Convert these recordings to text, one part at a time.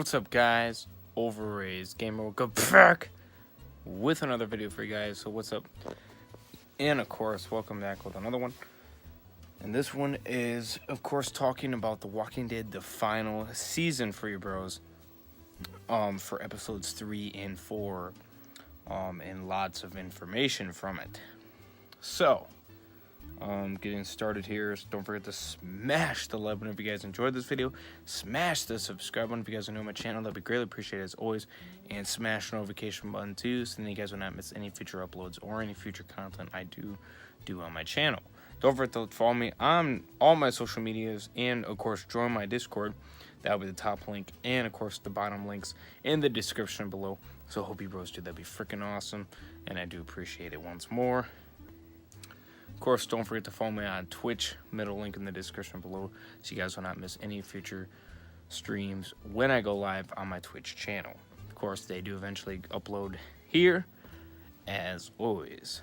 What's up, guys? Overraised Gamer will go back with another video for you guys. So what's up? And of course, welcome back with another one. And this one is, of course, talking about The Walking Dead, the final season for you bros. For episodes 3 and 4. And lots of information from it. So, getting started here. So don't forget to smash the like button if you guys enjoyed this video. Smash the subscribe button if you guys are new to my channel. That'd be greatly appreciated as always. And smash the notification button too, so then you guys will not miss any future uploads or any future content I do on my channel. Don't forget to follow me on all my social medias and of course join my Discord. That'll be the top link and of course the bottom links in the description below. So I hope you bros do. That'd be freaking awesome, and I do appreciate it once more. Of course, don't forget to follow me on Twitch, middle link in the description below, so you guys will not miss any future streams when I go live on my Twitch channel. Of course, they do eventually upload here, as always.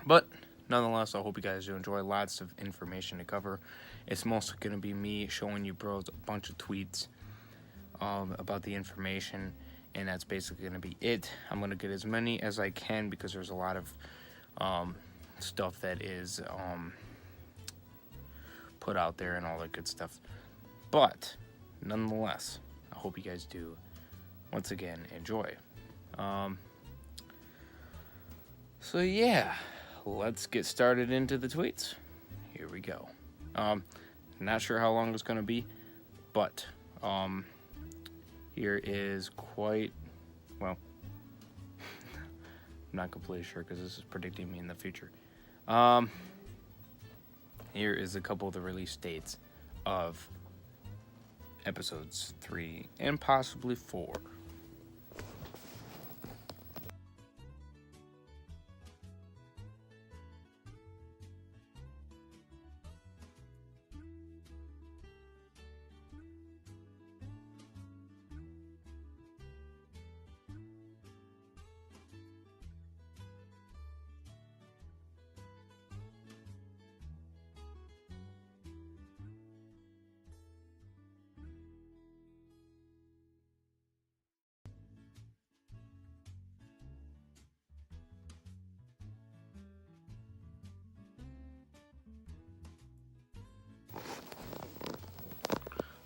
But, nonetheless, I hope you guys do enjoy. Lots of information to cover. It's mostly going to be me showing you bros a bunch of tweets about the information, and that's basically going to be it. I'm going to get as many as I can because there's a lot of stuff that is put out there and all that good stuff, but nonetheless I hope you guys do once again enjoy. So yeah, let's get started into the tweets. Here we go. Not sure how long it's gonna be, but here is quite well. I'm not completely sure because this is predicting me in the future. Here is a couple of the release dates of episodes 3 and possibly 4.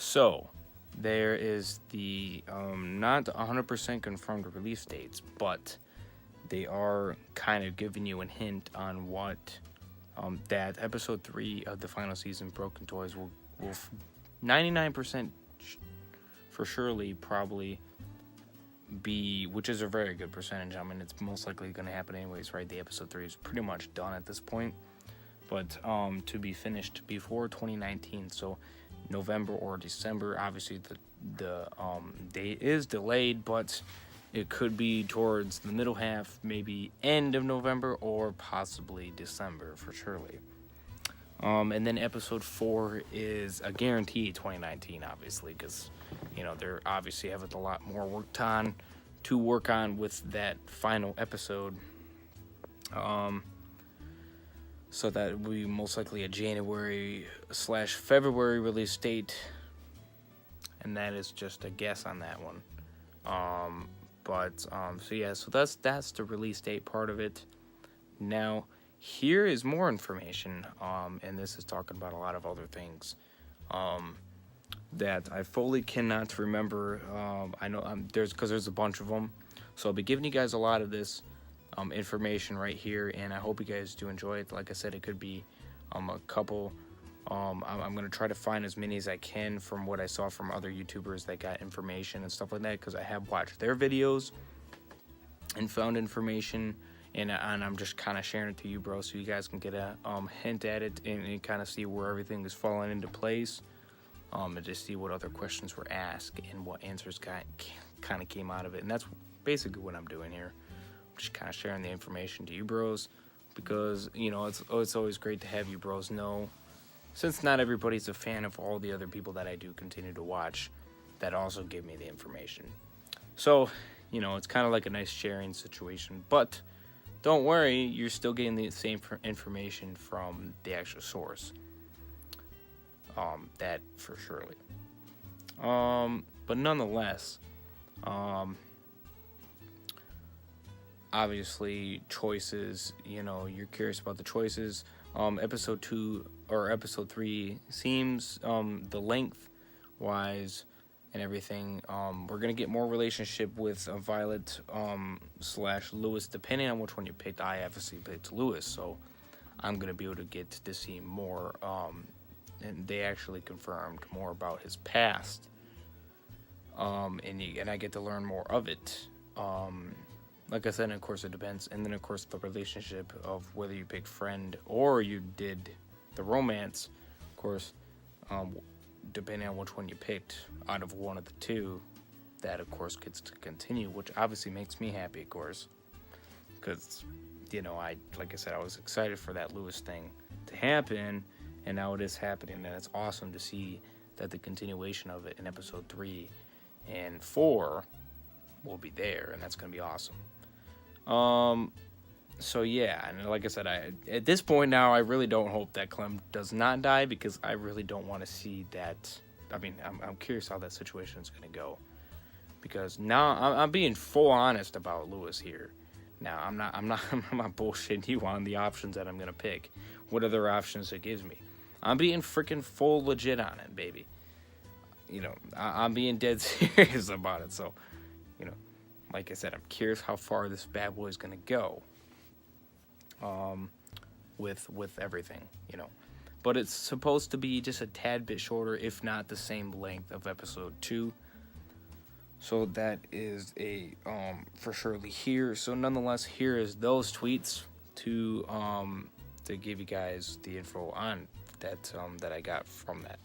So, there is the not 100% confirmed release dates, but they are kind of giving you a hint on what that episode 3 of the final season, Broken Toys, will 99% for surely probably be, which is a very good percentage. I mean, it's most likely going to happen anyways, right? The episode 3 is pretty much done at this point, but to be finished before 2019, so November or December. Obviously the date is delayed, but it could be towards the middle half, maybe end of November or possibly December for surely. And then episode 4 is a guarantee 2019, obviously, because you know they're obviously having a lot more to work on with that final episode. So that will be most likely a January/February release date, and that is just a guess on that one. So yeah, so that's the release date part of it. Now, here is more information, and this is talking about a lot of other things that I fully cannot remember. I know there's a bunch of them, so I'll be giving you guys a lot of this information right here, and I hope you guys do enjoy it. Like I said, it could be a couple. I'm going to try to find as many as I can from what I saw from other YouTubers that got information and stuff like that, because I have watched their videos and found information, and I'm just kind of sharing it to you, bro, so you guys can get a hint at it and kind of see where everything is falling into place, and just see what other questions were asked and what answers kind of came out of it. And that's basically what I'm doing here. Just kind of sharing the information to you bros, because you know it's always great to have you bros know, since not everybody's a fan of all the other people that I do continue to watch that also give me the information. So you know, it's kind of like a nice sharing situation, but don't worry, you're still getting the same information from the actual source. That for surely. But nonetheless, obviously choices, you're curious about the choices. Episode 2 or episode 3 seems, the length wise and everything, we're gonna get more relationship with Violet slash Lewis, depending on which one you picked. I obviously picked Lewis, so I'm gonna be able to get to see more, and they actually confirmed more about his past, and I get to learn more of it. Like I said, of course it depends, and then of course the relationship of whether you picked friend or you did the romance, of course, depending on which one you picked out of one of the two, that of course gets to continue, which obviously makes me happy, of course, because like I said, I was excited for that Lewis thing to happen, and now it is happening, and it's awesome to see that the continuation of it in episode 3 and 4 will be there, and that's gonna be awesome. So yeah, and like I said, at this point now, I really don't hope that Clem does not die, because I really don't want to see that. I mean, I'm curious how that situation is going to go, because now I'm being full honest about Lewis here. Now I'm not bullshitting you on the options that I'm going to pick. What other options it gives me? I'm being freaking full legit on it, baby. I'm being dead serious about it. So, like I said, I'm curious how far this bad boy is going to go. With everything, but it's supposed to be just a tad bit shorter, if not the same length of episode 2. So that is a for surely here. So nonetheless, here is those tweets to give you guys the info on that that I got from that.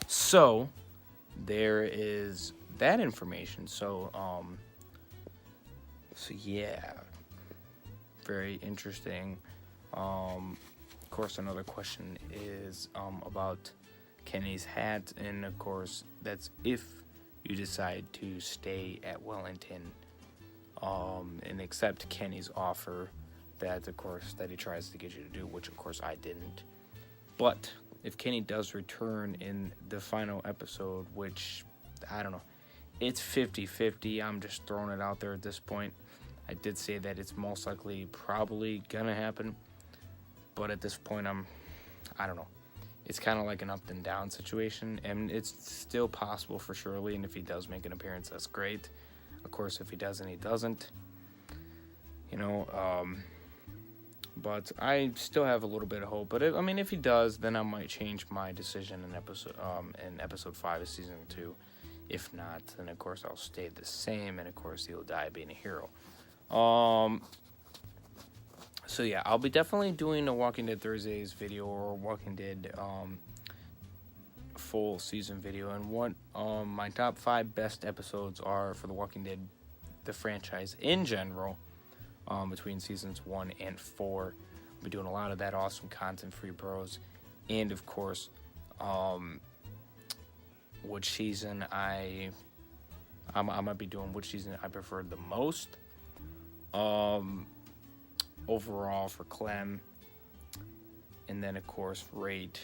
So there is that information. So yeah, very interesting. Of course, another question is about Kenny's hat, and of course, that's if you decide to stay at Wellington, and accept Kenny's offer that, of course, that he tries to get you to do, which, of course, I didn't. But if Kenny does return in the final episode, which, I don't know, it's 50-50. I'm just throwing it out there at this point. I did say that it's most likely probably going to happen. But at this point, I don't know. It's kind of like an up and down situation. And it's still possible for Shirley. And if he does make an appearance, that's great. Of course, if he doesn't, he doesn't. You know, but I still have a little bit of hope. But if he does, then I might change my decision in episode 5 of season 2. If not, then of course I'll stay the same, and of course he'll die being a hero. So yeah, I'll be definitely doing a Walking Dead Thursdays video or Walking Dead full season video, and what my top 5 best episodes are for the Walking Dead, the franchise in general, between seasons 1 and 4. I'll be doing a lot of that awesome content for you bros, and of course, which season I might be doing, which season I prefer the most. Overall for Clem, and then of course rate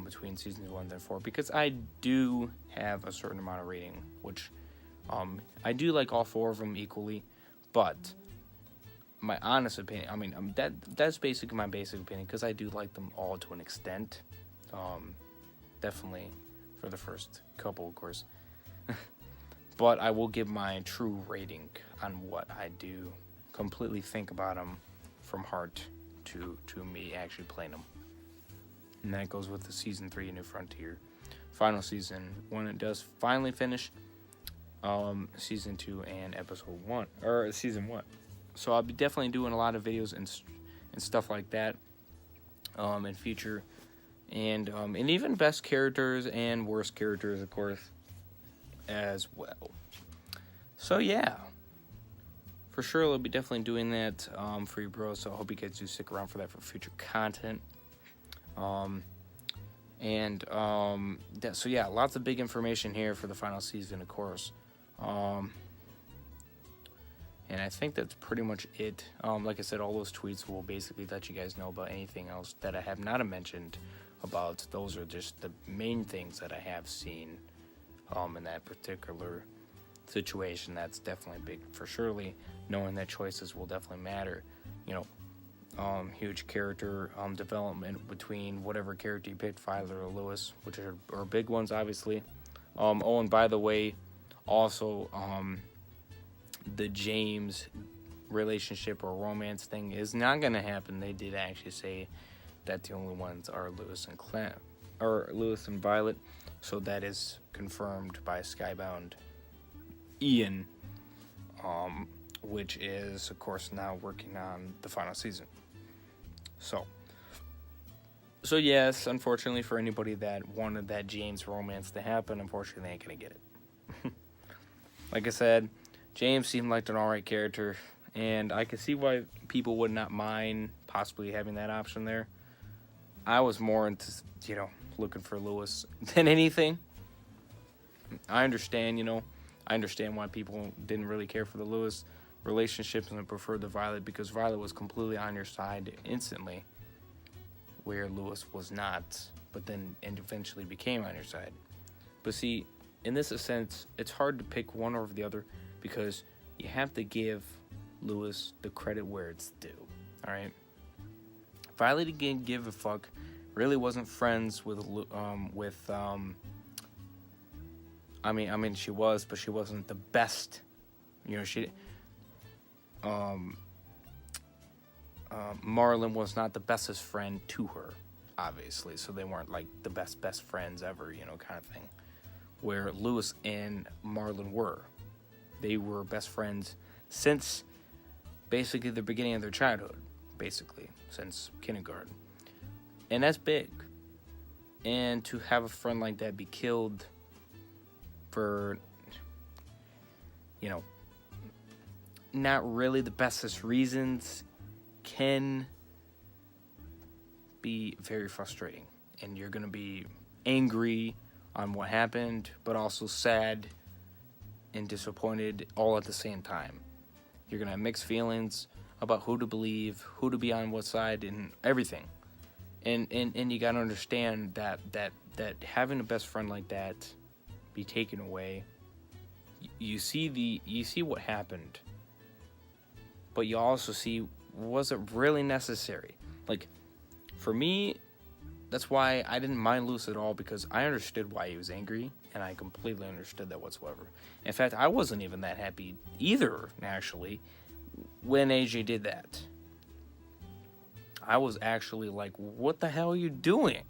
between seasons 1 and 4, because I do have a certain amount of rating, which I do like all 4 of them equally, but my honest opinion, that's basically my basic opinion, because I do like them all to an extent. Definitely for the first couple, of course. But I will give my true rating on what I do completely think about them from heart to me actually playing them. And that goes with the season 3 New Frontier final season when it does finally finish, season 2 and episode 1, or season 1. So I'll be definitely doing a lot of videos and stuff like that in future, and even best characters and worst characters, of course, as well. So yeah, for sure I'll be definitely doing that for you bros, so I hope you guys do stick around for that for future content. So yeah, lots of big information here for the final season, of course. And I think that's pretty much it. Like I said, all those tweets will basically let you guys know about anything else that I have not mentioned about. Those are just the main things that I have seen in that particular situation. That's definitely big for Shirley, knowing that choices will definitely matter. You know, huge character development between whatever character you picked, Filer or Lewis, which are big ones, obviously. Oh, and by the way, also, the James relationship or romance thing is not going to happen. They did actually say that the only ones are Lewis and Violet, so that is confirmed by Skybound Ian, which is, of course, now working on the final season. So yes, unfortunately for anybody that wanted that James romance to happen, unfortunately they ain't gonna get it. Like I said, James seemed like an alright character, and I could see why people would not mind possibly having that option there. I was more into, looking for Lewis than anything. I understand why people didn't really care for the Lewis relationships and preferred the Violet, because Violet was completely on your side instantly, where Lewis was not, but then eventually became on your side. But see, in this sense, it's hard to pick one over the other, because you have to give Lewis the credit where it's due. All right, Violet didn't give a fuck. Really wasn't friends with she was, but she wasn't the best. Marlon was not the bestest friend to her, obviously, so they weren't like the best friends ever, kind of thing. Where Lewis and Marlon were. They were best friends since basically the beginning of their childhood, basically, since kindergarten. And that's big. And to have a friend like that be killed for, not really the bestest reasons can be very frustrating. And you're going to be angry on what happened, but also sad and disappointed all at the same time. You're going to have mixed feelings about who to believe, who to be on what side, and everything. And you gotta understand that having a best friend like that be taken away, you see what happened, but you also see, was it really necessary? Like, for me, that's why I didn't mind Lewis at all, because I understood why he was angry, and I completely understood that whatsoever. In fact, I wasn't even that happy either, actually, when AJ did that. I was actually like, what the hell are you doing?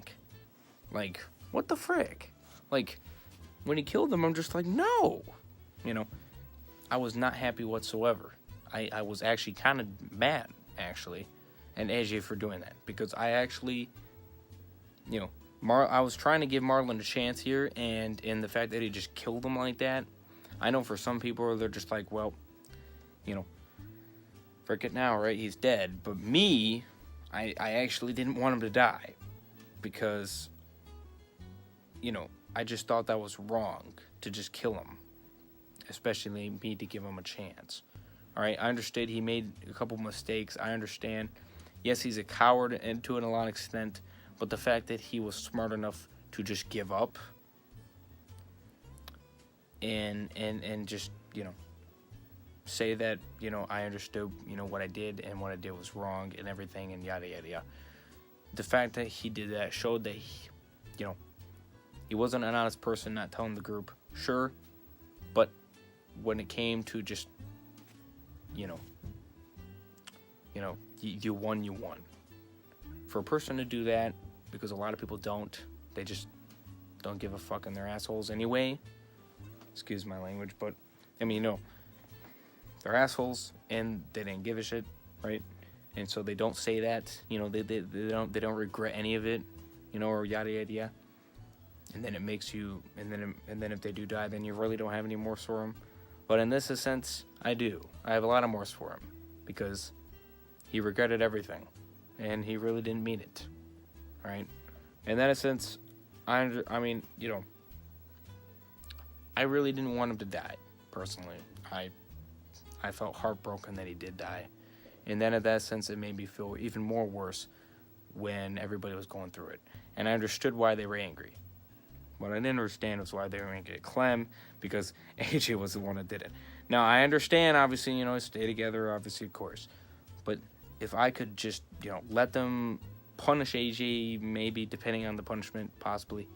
Like, what the frick? Like, when he killed him, I'm just like, no! You know, I was not happy whatsoever. I was actually kind of mad, actually, and AJ for doing that, because I actually, you know, I was trying to give Marlon a chance here, and in the fact that he just killed him like that, I know for some people, they're just like, well, you know, frick it now, right? He's dead. But me, I actually didn't want him to die, because, you know, I just thought that was wrong to just kill him, especially me to give him a chance. All right, I understood he made a couple mistakes. I understand. Yes, he's a coward and to a lot of extent, but the fact that he was smart enough to just give up and just, you know, say that, you know, I understood, you know, what I did and what I did was wrong and everything and yada yada yada. The fact that he did that showed that he, you know, he wasn't an honest person, not telling the group, sure, but when it came to just, you know, you won. For a person to do that, because a lot of people don't, they just don't give a fuck and they're assholes anyway. Excuse my language, but I mean, you know, they're assholes and they didn't give a shit, right? And so they don't say that, you know, they don't regret any of it, you know, or yada yada yada. And then it makes you, and then if they do die, then you really don't have any remorse for them. But in this sense, I do. I have a lot of remorse for him, because he regretted everything, and he really didn't mean it, right? In that sense, I mean, you know, I really didn't want him to die, personally. I felt heartbroken that he did die. And then in that sense, it made me feel even more worse when everybody was going through it. And I understood why they were angry. What I didn't understand was why they were angry at Clem, because AJ was the one that did it. Now, I understand, obviously, you know, stay together, obviously, of course. But if I could just, you know, let them punish AJ, maybe, depending on the punishment, possibly,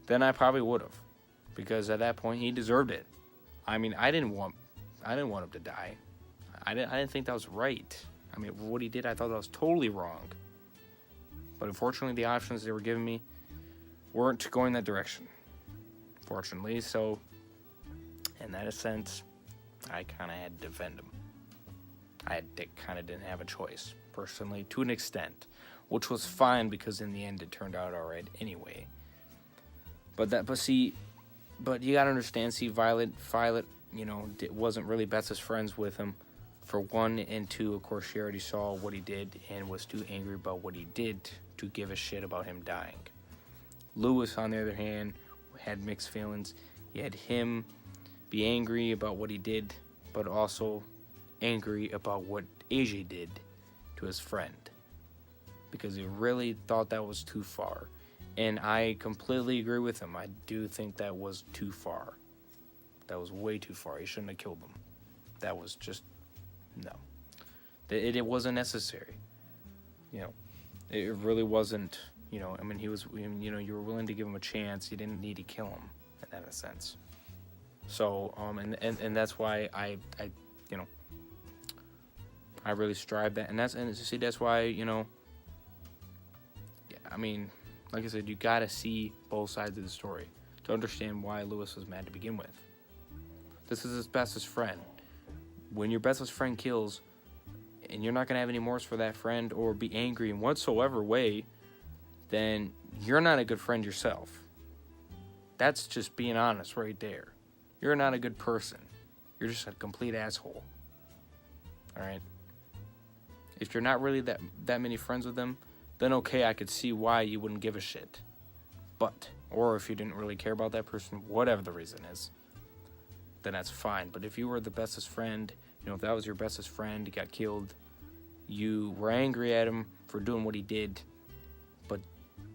then I probably would have. Because at that point, he deserved it. I mean, I didn't want him to die. I didn't think that was right. I mean, what he did, I thought that was totally wrong. But unfortunately, the options they were giving me weren't going that direction, fortunately. So, in that sense, I kind of had to defend him. I kind of didn't have a choice, personally, to an extent, which was fine, because in the end, it turned out all right anyway. But you gotta understand, see, Violet, you know, wasn't really bestest friends with him, for one, and two, of course, she already saw what he did and was too angry about what he did to give a shit about him dying. Lewis, on the other hand, had mixed feelings. You had him be angry about what he did, but also angry about what AJ did to his friend, because he really thought that was too far. And I completely agree with him. I do think that was too far. That was way too far. He shouldn't have killed him. That was just, no. It wasn't necessary. You know, it really wasn't. You know, I mean, he was, you know, you were willing to give him a chance. You didn't need to kill him, in that sense. So, and that's why I, you know, I really strive that, and that's why, you know, I mean, like I said, you gotta see both sides of the story to understand why Lewis was mad to begin with. This is his bestest friend. When your bestest friend kills, and you're not gonna have any remorse for that friend or be angry in whatsoever way, then you're not a good friend yourself. That's just being honest right there. You're not a good person. You're just a complete asshole. Alright? If you're not really that many friends with them, then okay, I could see why you wouldn't give a shit. But, or if you didn't really care about that person, whatever the reason is, then that's fine. But if you were the bestest friend, you know, if that was your bestest friend, he got killed, you were angry at him for doing what he did, but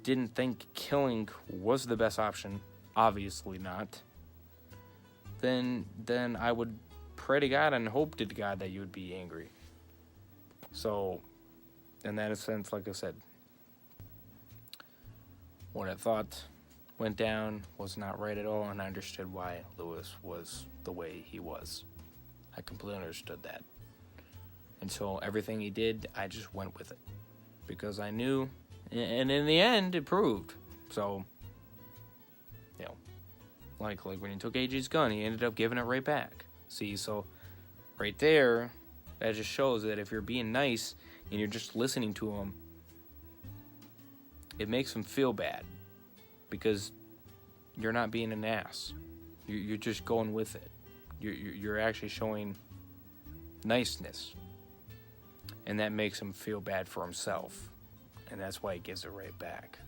didn't think killing was the best option, obviously not, then I would pray to God and hope to God that you would be angry. So, in that sense, like I said, what I thought went down was not right at all, and I understood why Lewis was the way he was. I completely understood that. And so everything he did, I just went with it. Because I knew, and in the end, it proved. So, you know, like when he took AJ's gun, he ended up giving it right back. See, so right there, that just shows that if you're being nice and you're just listening to him, it makes him feel bad. Because you're not being an ass. You're just going with it. You're actually showing niceness. And that makes him feel bad for himself. And that's why he gives it right back.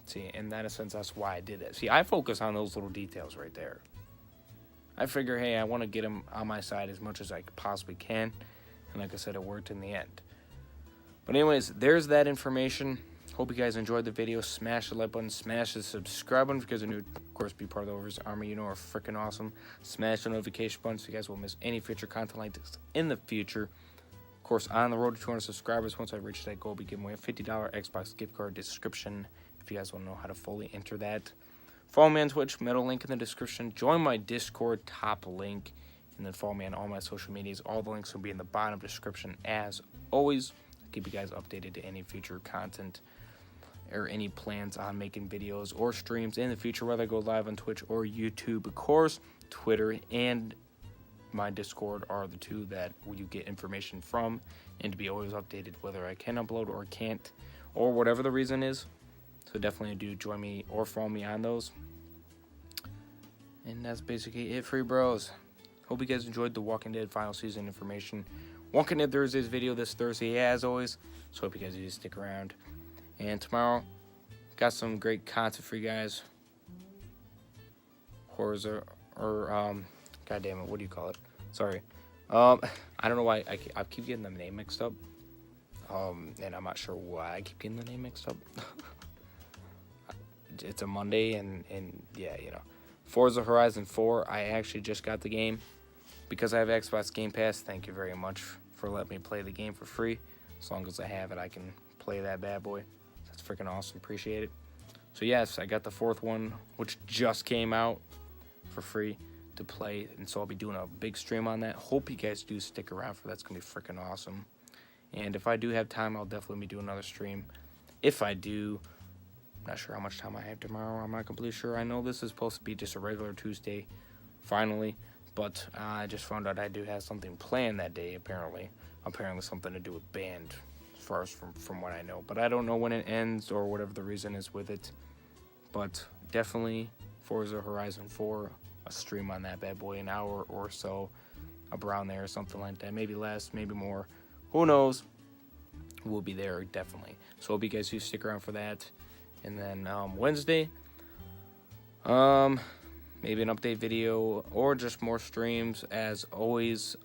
See, in that sense, that's why I did it. See, I focus on those little details right there. I figure, hey, I want to get him on my side as much as I possibly can. And like I said, it worked in the end. But anyways, there's that information. Hope you guys enjoyed the video. Smash the like button. Smash the subscribe button if you guys are new. Of course, be part of the Over's Army. You know, are freaking awesome. Smash the notification button so you guys won't miss any future content like this in the future. Of course, on the road to 200 subscribers. Once I reach that goal, I'll be giving away a $50 Xbox gift card description if you guys want to know how to fully enter that. Follow me on Twitch. Middle link in the description. Join my Discord. Top link. And then follow me on all my social medias. All the links will be in the bottom description as always. I'll keep you guys updated to any future content or any plans on making videos or streams in the future, whether I go live on Twitch or YouTube. Of course, Twitter and my Discord are the two that you get information from, and to be always updated whether I can upload or can't, or whatever the reason is. So definitely do join me or follow me on those. And that's basically it for you bros. Hope you guys enjoyed the Walking Dead final season information. Walking Dead Thursday's video this Thursday as always, so hope you guys do stick around. And tomorrow, got some great content for you guys. Forza, or, god damn it, what do you call it? Sorry. I don't know why I keep getting the name mixed up. And I'm not sure why I keep getting the name mixed up. It's a Monday, and yeah, you know. Forza Horizon 4, I actually just got the game. Because I have Xbox Game Pass, thank you very much for letting me play the game for free. As long as I have it, I can play that bad boy. That's freaking awesome. Appreciate it. So yes, I got the fourth one, which just came out for free to play, and so I'll be doing a big stream on that. Hope you guys do stick around for that. It's gonna be freaking awesome. And if I do have time, I'll definitely be doing another stream. If I do, I'm not sure how much time I have tomorrow. I'm not completely sure. I know this is supposed to be just a regular Tuesday, finally, but I just found out I do have something planned that day. Apparently something to do with band. Far as from what I know, but I don't know when it ends or whatever the reason is with it. But definitely Forza Horizon 4, a stream on that bad boy, an hour or so around there, or something like that, maybe less, maybe more, who knows. We'll be there definitely, so hope you guys do stick around for that. And then Wednesday, maybe an update video or just more streams as always.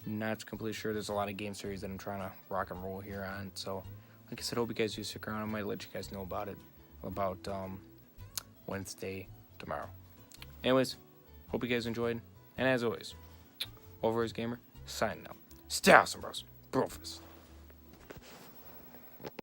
Not completely sure. There's a lot of game series that I'm trying to rock and roll here on. So, like I said, hope you guys do stick around. I might let you guys know about it, about Wednesday tomorrow. Anyways, hope you guys enjoyed. And as always, Over's Gamer, signing out. Stay awesome, bros. Brofist.